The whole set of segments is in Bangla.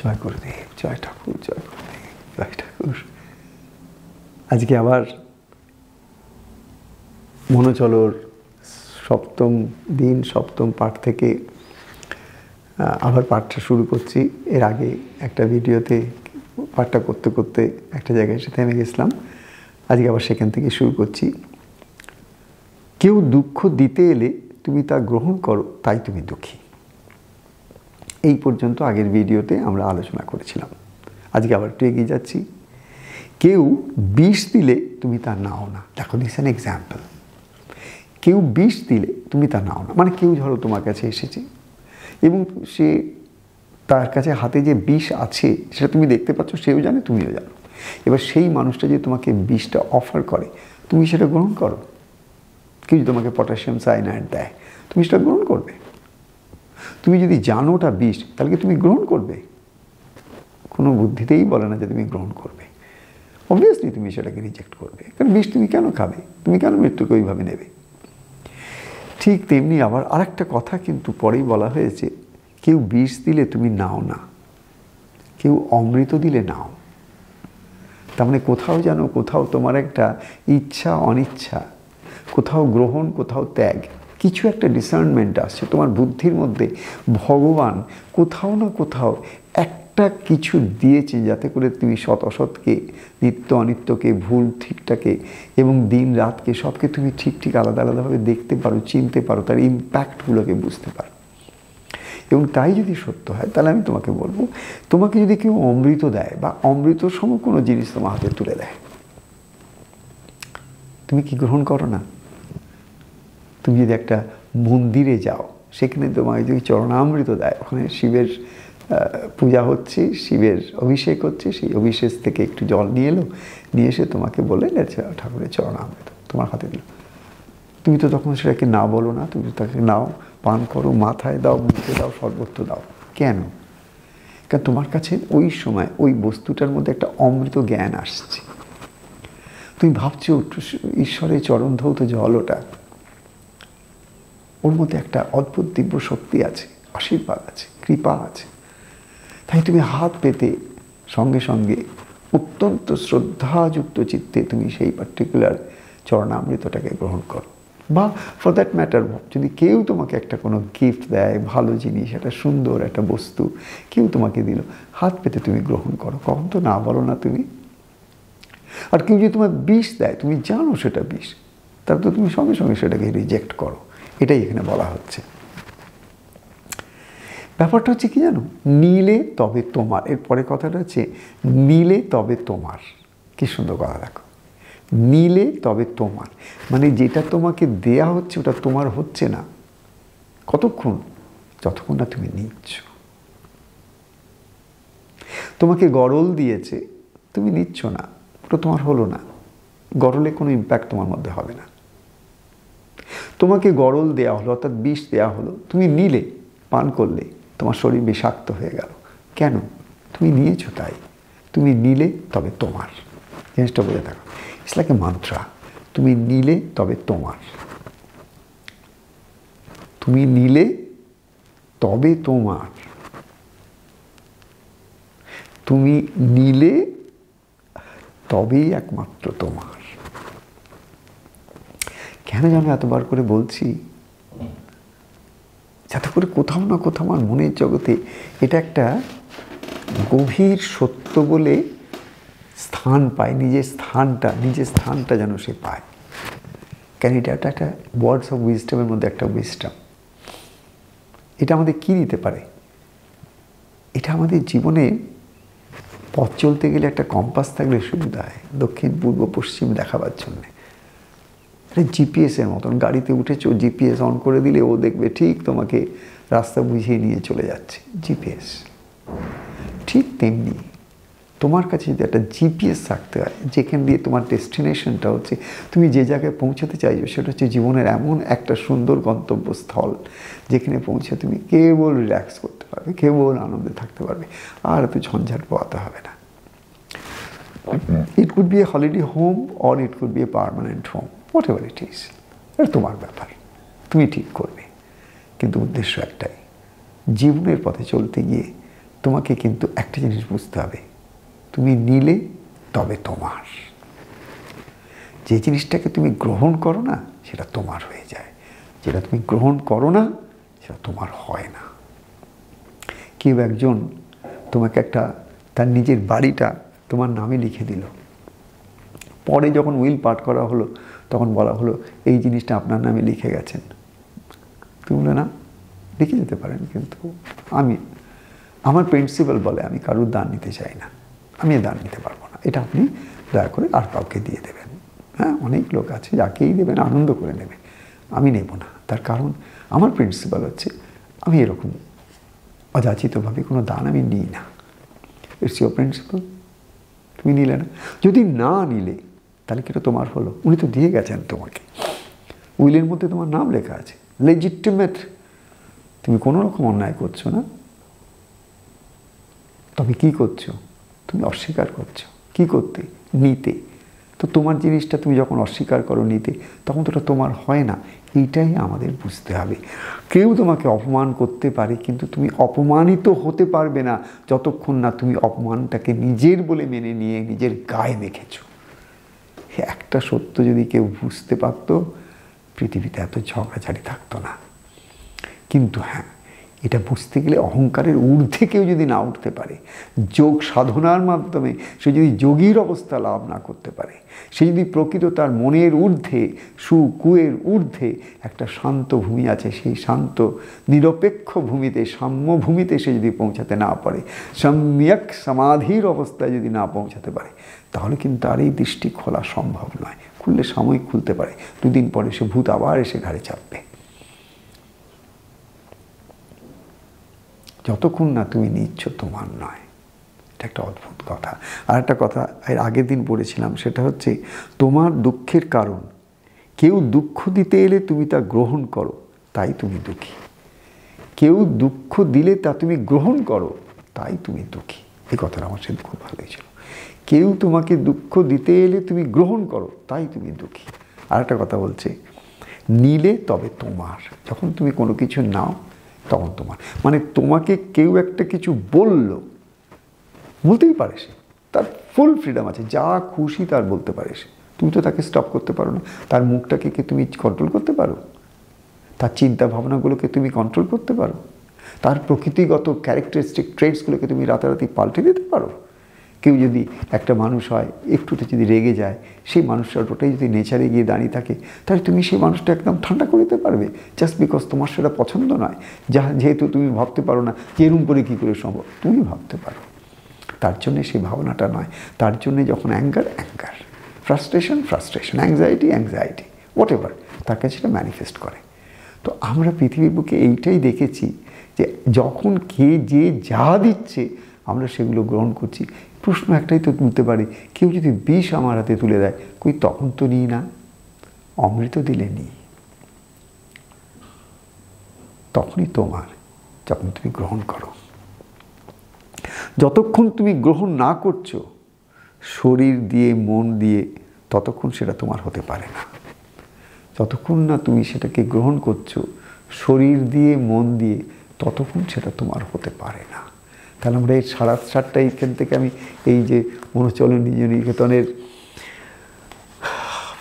জয় গুরুদেব, জয় ঠাকুর, জয় গুরুদেব, জয় ঠাকুর। আজকে আবার মনোচলোর সপ্তম দিন, সপ্তম পাঠ থেকে আবার পাঠটা শুরু করছি। এর আগে একটা ভিডিওতে পাঠটা করতে করতে একটা জায়গায় এসে থেমে গেছিলাম। আজকে আবার সেখান থেকে শুরু করছি। কেউ দুঃখ দিতে এলে তুমি তা গ্রহণ করো, তাই তুমি দুঃখী। এই পর্যন্ত আগের ভিডিওতে আমরা আলোচনা করেছিলাম। আজকে আবার একটু এগিয়ে যাচ্ছি। কেউ বিষ দিলে তুমি তা নাও না। দেখো, দিস অ্যান এক্সাম্পল। কেউ বিষ দিলে তুমি তা নাও না, মানে কেউ ধরো তোমার কাছে এসেছে এবং সে তার কাছে হাতে যে বিষ আছে সেটা তুমি দেখতে পাচ্ছ, সেও জানে, তুমিও জানো। এবার সেই মানুষটা যে তোমাকে বিষটা অফার করে, তুমি সেটা গ্রহণ করো। কেউ যদি তোমাকে পটাশিয়াম সায়ানাইড দেয়, তুমি সেটা গ্রহণ করবে? তুমি যদি জানো ওটা বিষ, তাহলে কি তুমি গ্রহণ করবে? কোনো বুদ্ধিতেই বলে না যে তুমি গ্রহণ করবে। অবভিয়াসলি তুমি সেটাকে রিজেক্ট করবে, কারণ বিষ তুমি কেন খাবে? তুমি কেন মৃত্যুকে ওইভাবে নেবে? ঠিক তেমনি আবার আরেকটা কথা কিন্তু পরেই বলা হয়েছে, কেউ বিষ দিলে তুমি নাও না, কেউ অমৃত দিলে নাও। তার মানে কোথাও যেন কোথাও তোমার একটা ইচ্ছা অনিচ্ছা, কোথাও গ্রহণ, কোথাও ত্যাগ, কিছু একটা ডিসার্নমেন্ট আসছে তোমার বুদ্ধির মধ্যে। ভগবান কোথাও না কোথাও একটা কিছু দিয়েছে যাতে করে তুমি সৎ অসৎকে, নিত্য অনিত্যকে, ভুল ঠিকটাকে এবং দিন রাতকে সবকে তুমি ঠিক ঠিক আলাদা আলাদাভাবে দেখতে পারো, চিনতে পারো, তার ইম্প্যাক্টগুলোকে বুঝতে পারো। এবং তাই যদি সত্য হয়, তাহলে আমি তোমাকে বলবো, তোমাকে যদি কেউ অমৃত দেয় বা অমৃত সম কোনো জিনিস তোমার হাতে তুলে দেয়, তুমি কি গ্রহণ করো না? তুমি যদি একটা মন্দিরে যাও, সেখানে তোমাকে যদি চরণামৃত দেয়, ওখানে শিবের পূজা হচ্ছে, শিবের অভিষেক হচ্ছে, সেই অভিষেক থেকে একটু জল নিয়ে এলো, নিয়ে এসে তোমাকে বলে ঠাকুরের চরণামৃত তোমার হাতে দিল, তুমি তো তখন সেটাকে না বলো না, তুমি তাকে নাও, পান করো, মাথায় দাও, মুখে দাও, সর্বত্র দাও। কেন? কারণ তোমার কাছে ওই সময় ওই বস্তুটার মধ্যে একটা অমৃত জ্ঞান আসছে। তুমি ভাবছো ঈশ্বরের চরণ ধৌত জল, ওটা, ওর মধ্যে একটা অদ্ভুত দিব্য শক্তি আছে, আশীর্বাদ আছে, কৃপা আছে। তাই তুমি হাত পেতে সঙ্গে সঙ্গে অত্যন্ত শ্রদ্ধাযুক্ত চিত্তে তুমি সেই পার্টিকুলার চরণামৃতটাকে গ্রহণ করো। বা ফর দ্যাট ম্যাটার, যদি কেউ তোমাকে একটা কোনো গিফট দেয়, ভালো জিনিস, একটা সুন্দর একটা বস্তু কেউ তোমাকে দিল, হাত পেতে তুমি গ্রহণ করো, কখন তো না বলো না তুমি। আর কেউ যদি তোমার বিষ দেয়, তুমি জানো সেটা বিষ, তারপর তো তুমি সঙ্গে সঙ্গে সেটাকে রিজেক্ট করো। এটাই এখানে বলা হচ্ছে। ব্যাপারটা হচ্ছে কি জানো, নিলে তবে তোমার। এরপরে কথাটা হচ্ছে নিলে তবে তোমার। কি সুন্দর কথা, দেখো, নিলে তবে তোমার, মানে যেটা তোমাকে দেয়া হচ্ছে ওটা তোমার হচ্ছে না। কতক্ষণ? যতক্ষণ না তুমি নিচ্ছ। তোমাকে গরল দিয়েছে, তুমি নিচ্ছ না, ওটা তোমার হলো না। গরলে কোনো ইম্প্যাক্ট তোমার মধ্যে হবে না। তোমাকে গরল দেওয়া হলো, অর্থাৎ বিষ দেওয়া হলো, তুমি নিলে, পান করলে, তোমার শরীর বিষাক্ত হয়ে গেল। কেন? তুমি নিয়েছো তাই। তুমি নিলে তবে তোমার। জিনিসটা বুঝে থাকো, ইটস লাইক এ মান্ত্রা। তুমি নিলে তবে তোমার। তুমি নিলে তবে তোমার। তুমি নিলে তবেই একমাত্র তোমার। কেন যেন এতবার করে বলছি? যাতে করে কোথাও না কোথাও আমার মনের জগতে এটা একটা গভীর সত্য বলে স্থান পায়, নিজের স্থানটা যেন সে পায়। কেন এটা একটা ওয়ার্ডস অফ উইজডমের মধ্যে একটা উইজডম। এটা আমাদের কি দিতে পারে? এটা আমাদের জীবনে পথ চলতে গেলে একটা কম্পাস থাকলে সুবিধা হয়, দক্ষিণ পূর্ব পশ্চিম দেখাবার জন্যে। এটা জিপিএসের মতন, গাড়িতে উঠেছো, জিপিএস অন করে দিলে ও দেখবে ঠিক তোমাকে রাস্তা বুঝিয়ে নিয়ে চলে যাচ্ছে, জিপিএস। ঠিক তেমনি তোমার কাছে যদি একটা জিপিএস থাকতে হয়, যেখান দিয়ে তোমার ডেস্টিনেশনটা হচ্ছে, তুমি যে জায়গায় পৌঁছাতে চাইছো, সেটা হচ্ছে জীবনের এমন একটা সুন্দর গন্তব্যস্থল, যেখানে পৌঁছে তুমি কেবল রিল্যাক্স করতে পারবে, কেবল আনন্দে থাকতে পারবে, আর এত ঝঞ্ঝাট পোহাতে হবে না। It could B a holiday home or it could B a permanent home, what ever it is, এটা তোমার ব্যাপার, তুমি ঠিক করবে। কিন্তু উদ্দেশ্য একটাই, জীবনের পথে চলতে গিয়ে তোমাকে কিন্তু একটা জিনিস বুঝতে হবে, তুমি নিলে তবে তোমার। যে জিনিসটাকে তুমি গ্রহণ করো না সেটা তোমার হয়ে যায়, যেটা তুমি গ্রহণ করো না সেটা তোমার হয় না। কেউ একজন তোমাকে তার নিজের বাড়িটা তোমার নামে লিখে দিল, পরে যখন উইল পাঠ করা হলো তখন বলা হলো এই জিনিসটা আপনার নামে লিখে গেছেন। তুমি বলে না, লিখে যেতে পারেন, কিন্তু আমার প্রিন্সিপাল বলে আমি কারুর দান নিতে চাই না, আমি দান নিতে পারবো না, এটা আপনি দয়া করে আর কাউকে দিয়ে দেবেন। হ্যাঁ, অনেক লোক আছে যাকেই দেবেন আনন্দ করে নেবে, আমি নেব না। তার কারণ আমার প্রিন্সিপাল হচ্ছে আমি এরকম অযাচিতভাবে কোনো দান আমি নিই না। ইটস ইউর প্রিন্সিপাল, তুমি নিলে না। যদি না নিলে তাহলে কিটা তোমার হলো? উনি তো দিয়ে গেছেন তোমাকে, উইলের মধ্যে তোমার নাম লেখা আছে, লেজিটিমেট, তুমি কোনো রকম অন্যায় করছো না। তবে কি করছো? তুমি অস্বীকার করছো। কি করতে? নিতে। তো তোমার জিনিসটা তুমি যখন অস্বীকার করো নিতে, তখন তো ওটা তোমার হয় না। এইটাই আমাদের বুঝতে হবে। কেউ তোমাকে অপমান করতে পারে, কিন্তু তুমি অপমানিত হতে পারবে না যতক্ষণ না তুমি অপমানটাকে নিজের বলে মেনে নিয়ে নিজের গায়ে মেখেছো। একটা সত্য যদি কেউ বুঝতে পারত, পৃথিবীতে এত ঝগড়াঝাড়ি থাকতো না। কিন্তু হ্যাঁ, এটা বুঝতে গেলে অহংকারের ঊর্ধ্বে কেউ যদি না উঠতে পারে, যোগ সাধনার মাধ্যমে সে যদি যোগীর অবস্থা লাভ না করতে পারে, সে যদি প্রকৃত তার মনের ঊর্ধ্বে, সুকুয়ের ঊর্ধ্বে একটা শান্ত ভূমি আছে, সেই শান্ত নিরপেক্ষ ভূমিতে, সাম্য ভূমিতে সে যদি পৌঁছাতে না পারে, সম্যক সমাধির অবস্থায় যদি না পৌঁছাতে পারে, তাহলে কিন্তু আর এই দৃষ্টি খোলা সম্ভব নয়। খুললে সাময়িক খুলতে পারে, দুদিন পরে সে ভূত আবার এসে ঘাড়ে চাপবে। যতক্ষণ না তুমি নিচ্ছ তোমার নয়। এটা একটা অদ্ভুত কথা। আর একটা কথা এর আগের দিন পড়েছিলাম, সেটা হচ্ছে তোমার দুঃখের কারণ কেউ দুঃখ দিতে এলে তুমি তা গ্রহণ করো, তাই তুমি দুঃখী। কেউ দুঃখ দিলে তা তুমি গ্রহণ করো, তাই তুমি দুঃখী। এই কথাটা আমার সাথে খুব ভালো হয়েছিল। কেউ তোমাকে দুঃখ দিতে এলে তুমি গ্রহণ করো, তাই তুমি দুঃখী। আর একটা কথা বলছে, নিলে তবে তোমার। যখন তুমি কোনো কিছু নাও তখন তোমার, মানে তোমাকে কেউ একটা কিছু বলতেই পারে, সে তার ফুল ফ্রিডম আছে, যা খুশি তার বলতে পারে সে। তুমি তো তাকে স্টপ করতে পারো না। তার মুখটাকে কি তুমি কন্ট্রোল করতে পারো? তার চিন্তা ভাবনাগুলোকে তুমি কন্ট্রোল করতে পারো? তার প্রকৃতিগত ক্যারেক্টারিস্টিক ট্রেটসগুলোকে তুমি রাতারাতি পাল্টে দিতে পারো? কেউ যদি একটা মানুষ হয়, একটুতে যদি রেগে যায়, সেই মানুষটার ওটাই যদি নেচারে গিয়ে দাঁড়িয়ে থাকে, তাহলে তুমি সেই মানুষটা একদম ঠান্ডা করে দিতে পারবে, জাস্ট বিকজ তোমার সেটা পছন্দ নয়। যেহেতু তুমি ভাবতে পারো না যে এরম করে কী করে সম্ভব, তুমি ভাবতে পারো। তার জন্যে সেই ভাবনাটা নয়। তার জন্যে যখন anger, frustration, anxiety, what ever, তার কাছে সেটা ম্যানিফেস্ট করে। তো আমরা পৃথিবীর বুকে এইটাই দেখেছি যে যখন কে যে যা দিচ্ছে আমরা সেগুলো গ্রহণ করছি। প্রশ্ন একটাই তো তুলতে পারি, কেউ যদি বিষ আমার হাতে তুলে দেয়, কই তখন তো নিই না। অমৃত দিলে নিই, তখনই তোমার, যখন তুমি গ্রহণ করো। যতক্ষণ তুমি গ্রহণ না করছো শরীর দিয়ে, মন দিয়ে, ততক্ষণ সেটা তোমার হতে পারে না। যতক্ষণ না তুমি সেটাকে গ্রহণ করছো শরীর দিয়ে, মন দিয়ে, ততক্ষণ সেটা তোমার হতে পারে না। তাহলে আমরা এই 7:30 এইখান থেকে আমি এই যে মনোচলন নিকেতনের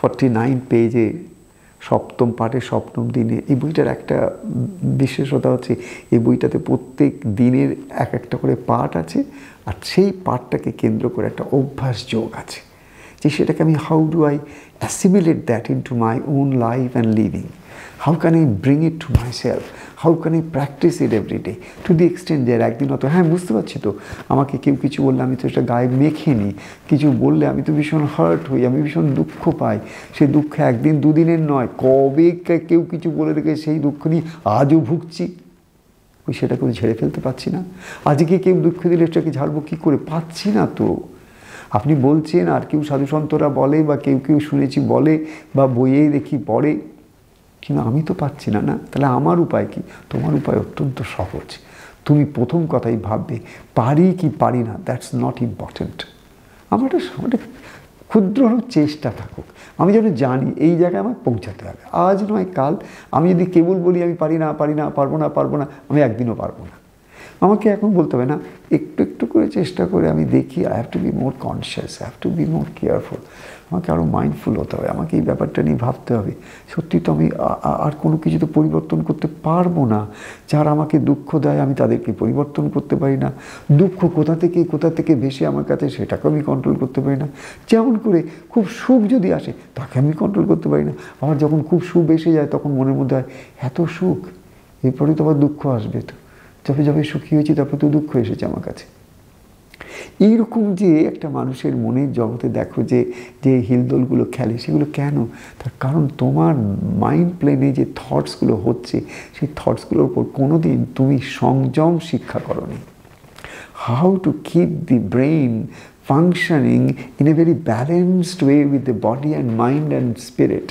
49 পেজে 7ম পাঠে 7ম দিনে, এই বইটার একটা বিশেষতা হচ্ছে এই বইটাতে প্রত্যেক দিনের এক একটা করে পাঠ আছে, আর সেই পাঠটাকে কেন্দ্র করে একটা অভ্যাস যোগ আছে, যে সেটাকে আমি how do I assimilate that into my own life and living, how can I bring it to my self, how can I practice it every day to the extent যে একদিন হয়তো, হ্যাঁ বুঝতে পারছি তো, আমাকে কেউ কিছু বললে আমি তো সেটা গায়ে মেখে নিই, কিছু বললে আমি তো ভীষণ হার্ট হই, আমি ভীষণ দুঃখ পাই। সেই দুঃখ একদিন দুদিনের নয়, কবে কেউ কিছু বলে রেখে সেই দুঃখ নিয়ে আজও ভুগছি, ওই সেটাকে ঝেড়ে ফেলতে পারছি না। আজকে কেউ দুঃখ দিলে সেটাকে ঝাড়বো কী করে, পাচ্ছি না তো। আপনি বলছেন, আর কেউ সাধুসন্তরা বলে, বা কেউ শুনেছি বলে, বা বইয়েই দেখি পড়ে, কিন্তু আমি তো পাচ্ছি না। না, তাহলে আমার উপায় কি? তোমার উপায় অত্যন্ত সহজ। তুমি প্রথম কথাই ভাববে পারি কি পারি না, দ্যাটস নট ইম্পর্টেন্ট। আমার একটা ক্ষুদ্র চেষ্টা থাকুক, আমি যেন জানি এই জায়গায় আমাকে পৌঁছাতে হবে। আজ নয় কাল আমি যদি কেবল বলি আমি পারি না, পারবো না, আমি একদিনও পারবো না। আমাকে এখন বলতে হবে না, একটু একটু করে চেষ্টা করে আমি দেখি I have to be more conscious, I have to be more careful, আমাকে আরও মাইন্ডফুল হতে হবে, আমাকে এই ব্যাপারটা নিয়ে ভাবতে হবে। সত্যি তো আমি আর কোনো কিছু তো পরিবর্তন করতে পারবো না। যারা আমাকে দুঃখ দেয় আমি তাদেরকে পরিবর্তন করতে পারি না। দুঃখ কোথা থেকে ভেসে আমার কাছে সেটাকে আমি কন্ট্রোল করতে পারি না। যেমন করে খুব সুখ যদি আসে তাকে আমি কন্ট্রোল করতে পারি না। আবার যখন খুব সুখ এসে যায় তখন মনের মধ্যে হয় এত সুখ, এরপরে তো আবার দুঃখ আসবে, তো যবে যবে সুখী হয়েছি তারপরে তো দুঃখ এসেছে আমার কাছে। এইরকম যে একটা মানুষের মনের জগতে দেখো যে হিলদোলগুলো খেলে, সেগুলো কেন? তার কারণ তোমার মাইন্ড প্লেনে যে থটসগুলো হচ্ছে সেই থটসগুলোর উপর কোনোদিন তুমি সংযম শিক্ষা করোনি। How to keep the brain functioning in a very balanced way with the body and mind and spirit,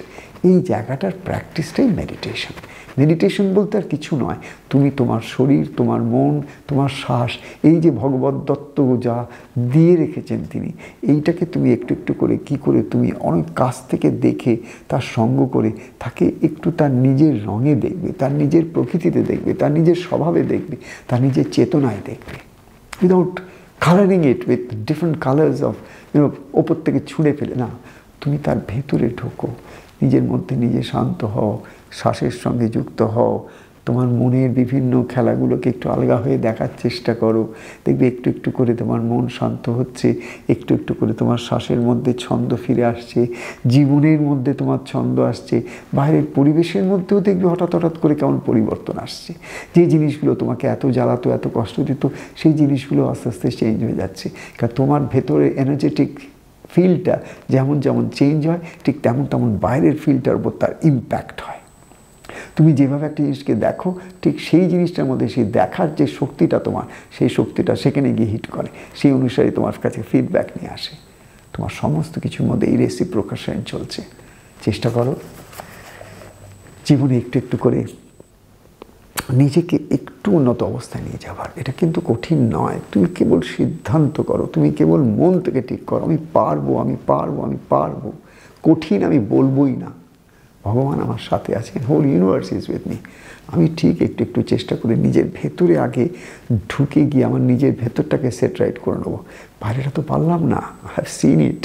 এই জায়গাটার প্র্যাকটিসটাই মেডিটেশন। মেডিটেশন বলতে আর কিছু নয়, তুমি তোমার শরীর, তোমার মন, তোমার শ্বাস, এই যে ভগবত দত্ত যা দিয়ে রেখেছেন তিনি, এইটাকে তুমি একটু একটু করে কি করে তুমি অনেক কাছ থেকে দেখে তার সঙ্গ করে তাকে একটু তার নিজের রঙে দেখবে, তার নিজের প্রকৃতিতে দেখবে, তার নিজের স্বভাবে দেখবে, তার নিজের চেতনায় দেখবে, without colouring it with different colours of ওপর থেকে ছুঁড়ে ফেলে না। তুমি তার ভেতরে ঢোকো, নিজের মধ্যে নিজে শান্ত হও, শ্বাসের সঙ্গে যুক্ত হও, তোমার মনের বিভিন্ন খেলাগুলোকে একটু আলগা হয়ে দেখার চেষ্টা করো, দেখবে একটু একটু করে তোমার মন শান্ত হচ্ছে, একটু একটু করে তোমার শ্বাসের মধ্যে ছন্দ ফিরে আসছে, জীবনের মধ্যে তোমার ছন্দ আসছে, বাইরের পরিবেশের মধ্যেও দেখবে হঠাৎ হঠাৎ করে কেমন পরিবর্তন আসছে। যে জিনিসগুলো তোমাকে এত জ্বালাতো, এত কষ্ট দিত, সেই জিনিসগুলো আস্তে আস্তে চেঞ্জ হয়ে যাচ্ছে। কারণ তোমার ভেতরে এনার্জেটিক ফিলটা যেমন যেমন চেঞ্জ হয়, ঠিক তেমন তেমন বাইরের ফিলটার উপর তার ইম্প্যাক্ট হয়। তুমি যেভাবে একটা জিনিসকে দেখো, ঠিক সেই জিনিসটার মধ্যে সেই দেখার যে শক্তিটা তোমার, সেই শক্তিটা সেখানে গিয়ে হিট করে, সেই অনুসারে তোমার কাছে ফিডব্যাক নিয়ে আসে। তোমার সমস্ত কিছুর মধ্যে এই রেসিপ্রোকেশন চলছে। চেষ্টা করো জীবনে একটু একটু করে নিজেকে একটু উন্নত অবস্থায় নিয়ে যাবার। এটা কিন্তু কঠিন নয়, তুমি কেবল সিদ্ধান্ত করো, তুমি কেবল মন থেকে ঠিক করো আমি পারবো, আমি পারবো, আমি পারবো। কঠিন আমি বলবোই না, ভগবান আমার সাথে আছেন, whole universe is with me. আমি ঠিক একটু একটু চেষ্টা করে নিজের ভেতরে আগে ঢুকে গিয়ে আমার নিজের ভেতরটাকে সেট রাইট করে নেবো। বাইরেটা তো পারলাম না, আই হ্যাভ সিন ইট,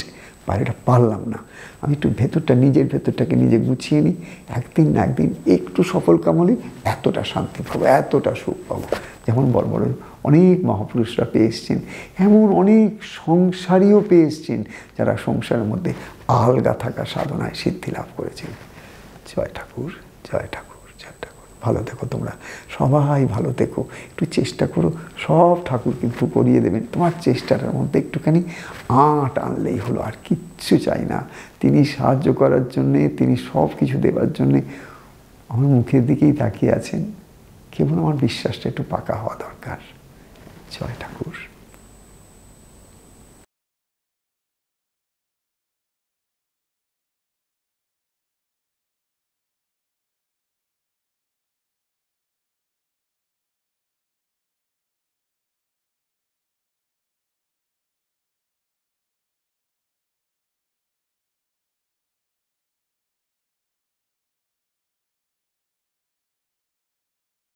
বাইরেটা পারলাম না, আমি একটু ভেতরটা, নিজের ভেতরটাকে নিজে গুছিয়ে নিই। একদিন না একদিন একটু সফল কাম হলে এতটা শান্তি পাবো, এতটা সুখ পাবো। যেমন বড় বড় অনেক মহাপুরুষরা পেয়ে এসছেন, এমন অনেক সংসারীও পেয়ে এসছেন যারা সংসারের মধ্যে আলগা থাকা সাধনায় সিদ্ধি লাভ করেছেন। জয় ঠাকুর, জয় ঠাকুর, জয় ঠাকুর। ভালো থেকো তোমরা, সবাই ভালো থেকো। একটু চেষ্টা করো, সব ঠাকুর কিন্তু করিয়ে দেবেন। তোমার চেষ্টাটার মধ্যে একটুখানি আঁট আনলেই হলো, আর কিচ্ছু চাই না। তিনি সাহায্য করার জন্যে, তিনি সব কিছু দেওয়ার জন্যে আমার মুখের দিকেই তাকিয়ে আছেন। কেবল আমার বিশ্বাসটা একটু পাকা হওয়া দরকার। জয় ঠাকুর।